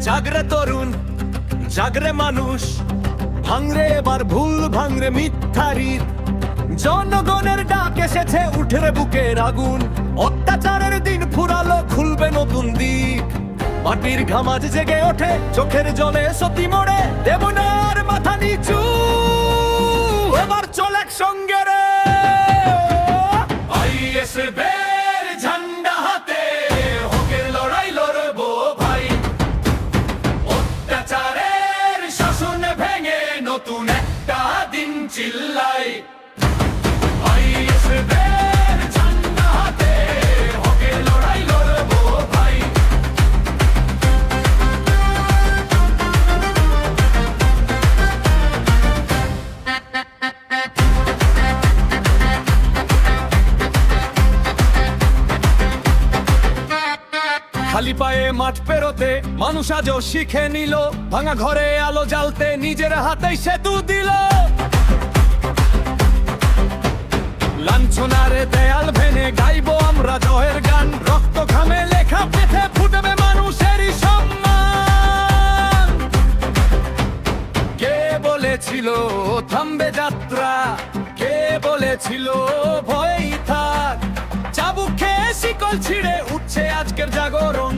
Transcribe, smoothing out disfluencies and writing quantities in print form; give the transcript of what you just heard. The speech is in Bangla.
জাগরে তরুণ, জাগরে মানুষ, ভাঙরে এবার ভুল, ভাঙরে মিথ্যারির। জনগণের ডাক এসেছে, উঠরে বুকের আগুন, অত্যাচারের দিন ফুরালো, খুলবে নতুন দিক। মাটির ঘামাজ জেগে ওঠে, চোখের জলে সতী মোড়ে, দেব না আর মাথা নিচু, এবার চল একসঙ্গে রে। আইএসএফের ঝান্ডা হাতে, হকের লড়াই লড়বো ভাই। অত্যাচারের শাসন ভেঙে নতুন একটা দিন চিল্লাই। আইএসএফের ঝান্ডা হাতে, হকের লড়াই লড়বো ভাই। খালি পায়ে মাঠ পেরোতে মানুষ আজও শিখে নিল, ভাঙা ঘরে আলো জ্বালতে নিজের হাতেই সেতু দিল। লাঞ্ছনারে দেয়াল ভেঙে গাইবো আমরা জয়ের গান, রক্ত ঘামে লেখা পেথে ফুটবে মানুষেরই সম্মান। কে বলেছিল থামবে যাত্রা, কে বলেছিল ভয়ই থাক, চাবুক খেয়ে শিকল ছিঁড়ে উঠছে আজকের জাগরণ।